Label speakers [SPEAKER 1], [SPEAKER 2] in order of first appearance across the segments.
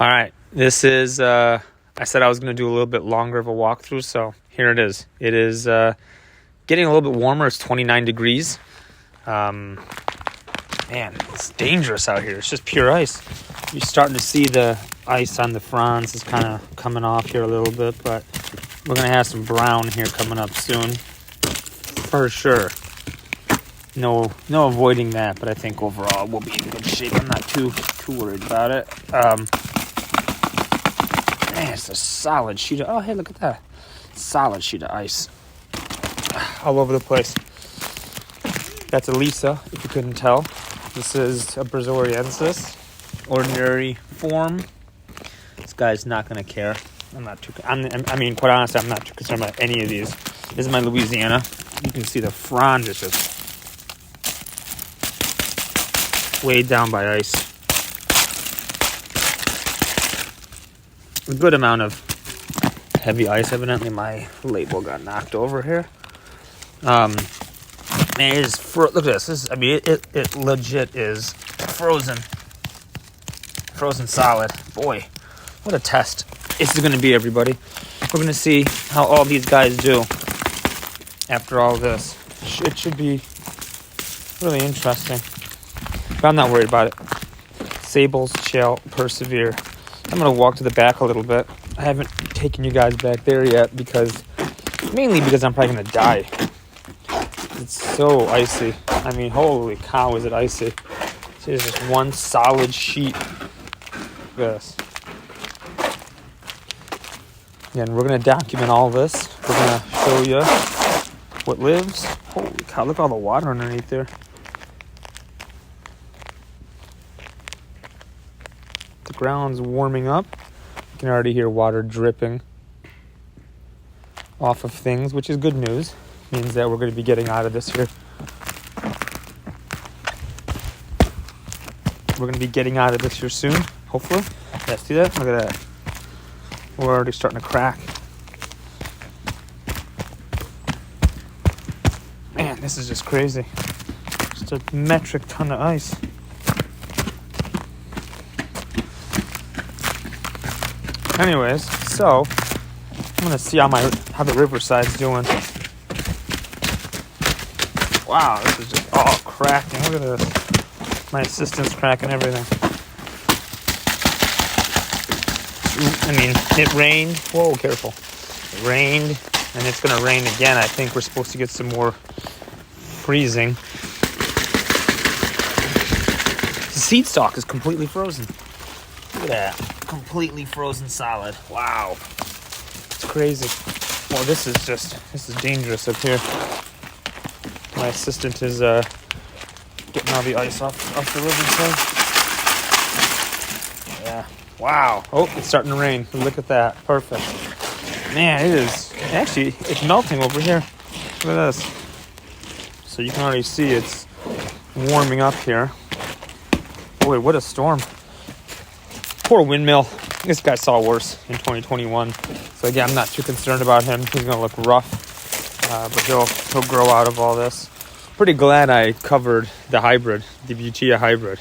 [SPEAKER 1] All right, this is, I said I was going to do a little bit longer of a walkthrough, so here it is. It is getting a little bit warmer. It's 29 degrees. Man, it's dangerous out here. It's just pure ice. You're starting to see the ice on the fronds is kind of coming off here a little bit, but we're going to have some brown here coming up soon for sure. No avoiding that, but I think overall we'll be in good shape. I'm not too worried about it. Man, it's a solid sheet of... Oh, hey, look at that. Solid sheet of ice. All over the place. That's Elisa, if you couldn't tell. This is a Braziliensis. Ordinary form. This guy's not going to care. Quite honestly, I'm not too concerned about any of these. This is my Louisiana. You can see the frond is just weighed down by ice. A good amount of heavy ice. Evidently, my label got knocked over here. Man, it is look at this. It legit is frozen. Frozen solid. Boy, what a test this is going to be, everybody. We're going to see how all these guys do after all this. It should be really interesting. But I'm not worried about it. Sables shall persevere. I'm going to walk to the back a little bit. I haven't taken you guys back there yet mainly because I'm probably going to die. It's so icy. I mean, holy cow, is it icy. See, there's just one solid sheet. Look at this. And we're going to document all this. We're going to show you what lives. Holy cow, look at all the water underneath there. The ground's warming up. You can already hear water dripping off of things, which is good news. Means that we're going to be getting out of this here. We're going to be getting out of this here soon, hopefully. Yeah, see that? Look at that. We're already starting to crack. Man, this is just crazy. Just a metric ton of ice. Anyways, so I'm gonna see how the riverside's doing. Wow, this is just all cracking. Look at this. My assistant's cracking everything. I mean, it rained. Whoa, careful. It rained, and it's gonna rain again. I think we're supposed to get some more freezing. The seed stalk is completely frozen. Look at that. Completely frozen solid. Wow. It's crazy. Well, this is dangerous up here. My assistant is getting all the ice off the riverside. Yeah. Wow. Oh, it's starting to rain. Look at that. Perfect. Man, it's melting over here. Look at this. So you can already see it's warming up here. Boy, what a storm. Poor windmill. This guy saw worse in 2021. So again, I'm not too concerned about him. He's going to look rough. But he'll grow out of all this. Pretty glad I covered the hybrid, the Butia hybrid.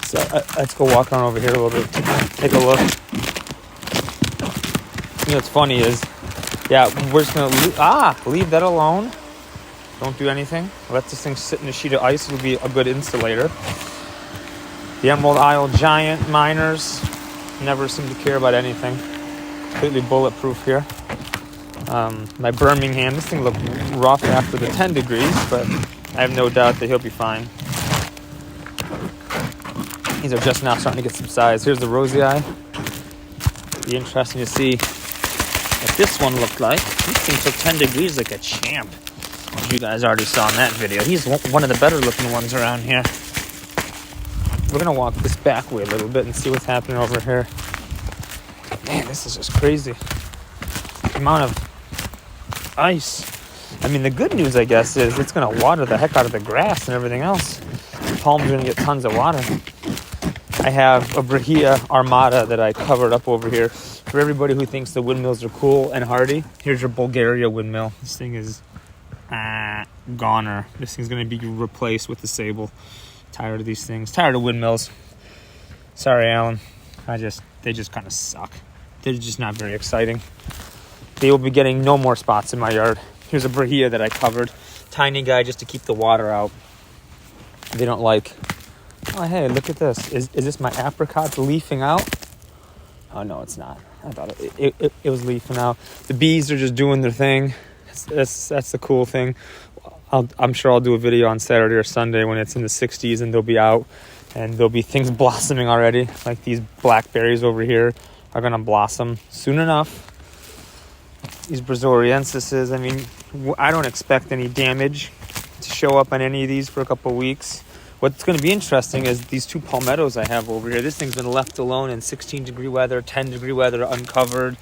[SPEAKER 1] So let's go walk on over here a little bit. Take a look. You know what's funny is, yeah, we're just going to leave that alone. Don't do anything. Let this thing sit in a sheet of ice. It'll be a good insulator. The Emerald Isle Giant miners never seem to care about anything. Completely bulletproof here. My Birmingham, this thing looked rough after the 10 degrees, but I have no doubt that he'll be fine. These are just now starting to get some size. Here's the Rosy Eye. Be interesting to see what this one looked like. This thing took 10 degrees like a champ. As you guys already saw in that video. He's one of the better looking ones around here. We're going to walk this back way a little bit and see what's happening over here. Man, this is just crazy. The amount of ice. I mean, the good news, I guess, is it's going to water the heck out of the grass and everything else. The palms are going to get tons of water. I have a Brahia Armada that I covered up over here. For everybody who thinks the windmills are cool and hardy, here's your Bulgaria windmill. This thing is goner. This thing's going to be replaced with the Sabal. Tired of these things. Tired of windmills. Sorry, Alan. They just kind of suck. They're just not very exciting. They will be getting no more spots in my yard. Here's a brahia that I covered. Tiny guy just to keep the water out. They don't like... Oh, hey, look at this. Is this my apricot leafing out? Oh, no, it's not. I thought it was leafing out. The bees are just doing their thing. That's the cool thing. I'm sure I'll do a video on Saturday or Sunday when it's in the 60s and they'll be out and there'll be things blossoming already. Like these blackberries over here are going to blossom soon enough. These Brazorienses, I mean, I don't expect any damage to show up on any of these for a couple of weeks. What's going to be interesting is these two palmettos I have over here. This thing's been left alone in 16-degree weather, 10-degree weather, uncovered.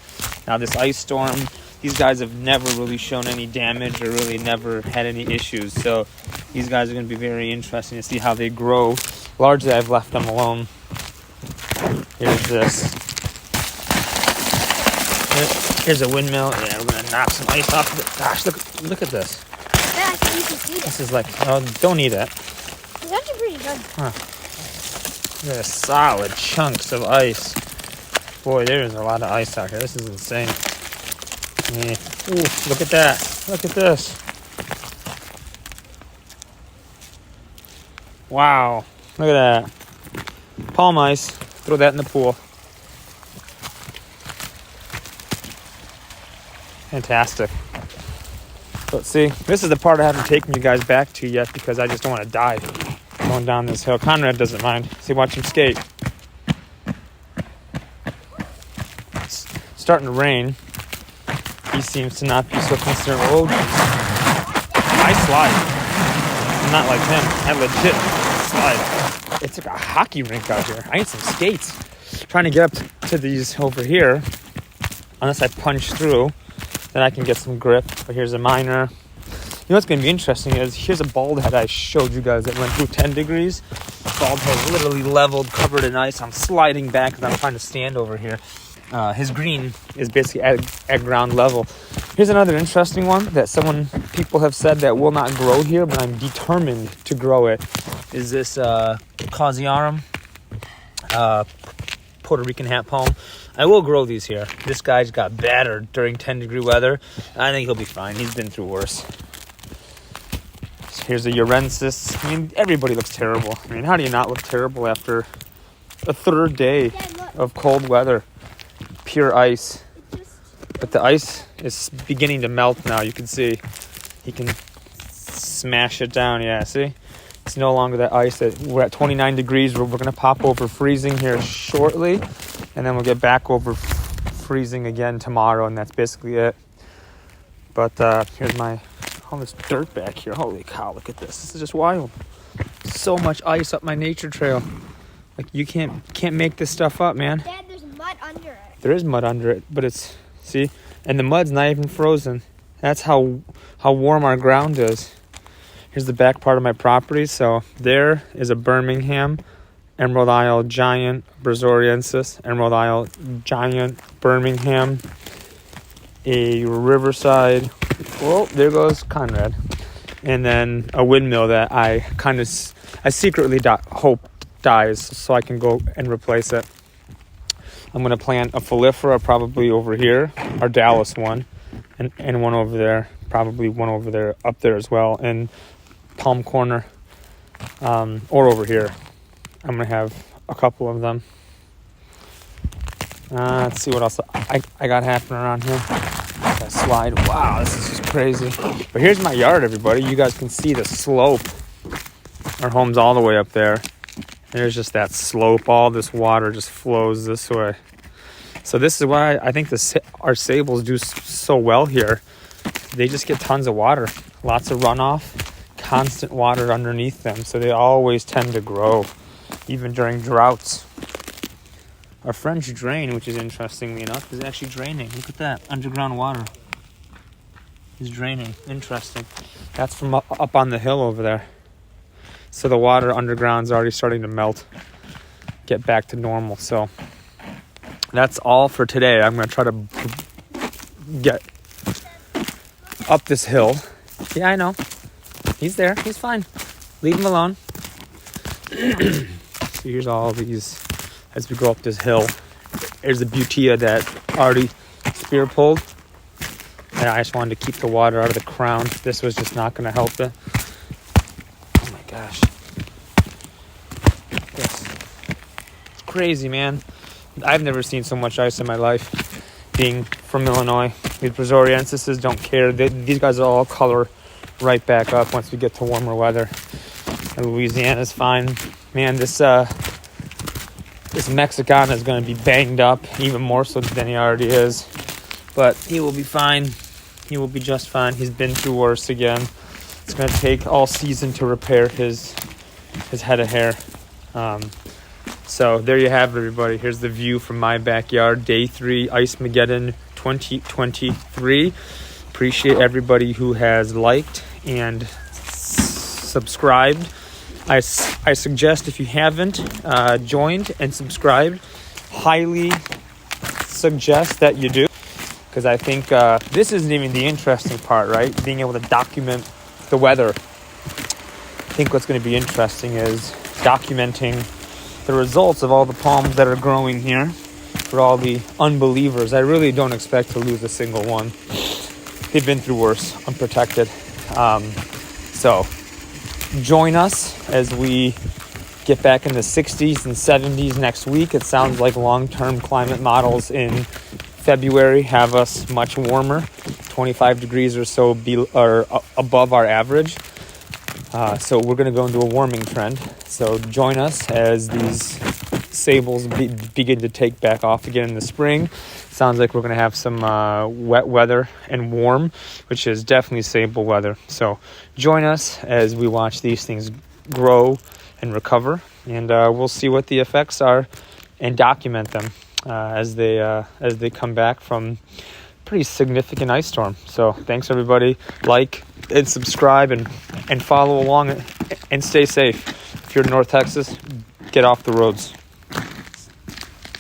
[SPEAKER 1] Now this ice storm, these guys have never really shown any damage or really never had any issues. So these guys are going to be very interesting to see how they grow. Largely, I've left them alone. Here's this. Here's a windmill. Yeah, we're going to knock some ice off of it. Gosh, look at this.
[SPEAKER 2] Yeah, you can see it.
[SPEAKER 1] This is like, oh, don't eat it.
[SPEAKER 2] It's actually pretty good.
[SPEAKER 1] Huh. Look at solid chunks of ice. Boy, there's a lot of ice out here. This is insane. Yeah. Ooh, look at that. Look at this. Wow. Look at that. Palm ice. Throw that in the pool. Fantastic. But see, this is the part I haven't taken you guys back to yet because I just don't want to die going down this hill. Conrad doesn't mind. See, watch him skate. It's starting to rain. He seems to not be so concerned. Oh, I slide. I'm not like him. I legit slide. It's like a hockey rink out here. I need some skates. Trying to get up to these over here. Unless I punch through, then I can get some grip. But here's a minor. You know what's going to be interesting is here's a bald head I showed you guys that went through 10 degrees. Bald head literally leveled, covered in ice. I'm sliding back because I'm trying to stand over here. His green is basically at ground level. Here's another interesting one that people have said that will not grow here, but I'm determined to grow it. Is this Causiarum, Puerto Rican hat palm. I will grow these here. This guy's got battered during 10-degree weather. I think he'll be fine. He's been through worse. Here's a Urensis. I mean, everybody looks terrible. I mean, how do you not look terrible after a third day of cold weather? Pure ice. But the ice is beginning to melt now. You can see. He can smash it down. Yeah, see? It's no longer that ice. We're at 29 degrees. We're going to pop over freezing here shortly. And then we'll get back over freezing again tomorrow. And that's basically it. But here's all this dirt back here. Holy cow, look at this. This is just wild. So much ice up my nature trail. Like, you can't make this stuff up, man.
[SPEAKER 2] Dad, there's mud under it.
[SPEAKER 1] There is mud under it, but it's... See? And the mud's not even frozen. That's how warm our ground is. Here's the back part of my property. So there is a Birmingham Emerald Isle Giant Brazoriensis, Emerald Isle Giant Birmingham, a Riverside. Oh, there goes Conrad. And then a windmill that I secretly hope dies so I can go and replace it. I'm going to plant a Folifera probably over here, our Dallas one, and one over there, probably one over there, up there as well, and Palm Corner, or over here. I'm going to have a couple of them. Let's see what else I got happening around here. That slide. Wow, this is just crazy. But here's my yard, everybody. You guys can see the slope. Our home's all the way up there. There's just that slope. All this water just flows this way. So this is why I think our sables do so well here. They just get tons of water. Lots of runoff. Constant water underneath them. So they always tend to grow. Even during droughts. Our French drain, which is interestingly enough, is actually draining. Look at that. Underground water is draining. Interesting. That's from up on the hill over there. So the water underground is already starting to melt. Get back to normal. So that's all for today. I'm going to try to get up this hill. Yeah, I know. He's there. He's fine. Leave him alone. So here's all these. as we go up this hill. There's a butia that already spear pulled. And I just wanted to keep the water out of the crown. This was just not going to help it. Oh my gosh. It's crazy, man. I've never seen so much ice in my life. Being from Illinois, these Brazorienses don't care. These guys will all color right back up once we get to warmer weather. And Louisiana's fine. Man, this Mexican is going to be banged up even more so than he already is. But he will be fine. He will be just fine. He's been through worse again. It's going to take all season to repair his head of hair. So there you have it, everybody. Here's the view from my backyard. Day 3, Icemageddon 2023. Appreciate everybody who has liked and subscribed. I suggest, if you haven't joined and subscribed, highly suggest that you do. Because I think this isn't even the interesting part, right? Being able to document the weather. I think what's going to be interesting is documenting the results of all the palms that are growing here for all the unbelievers. I really don't expect to lose a single one. They've been through worse, unprotected. So join us as we get back in the 60s and 70s next week. It sounds like long-term climate models in February have us much warmer, 25 degrees or so above our average. So we're going to go into a warming trend. So join us as these sables begin to take back off again in the spring. Sounds like we're going to have some wet weather and warm, which is definitely sable weather. So join us as we watch these things grow and recover, and we'll see what the effects are and document them as they come back from pretty significant ice storm. So thanks, everybody. Like and subscribe and follow along and stay safe. If you're in North Texas, get off the roads.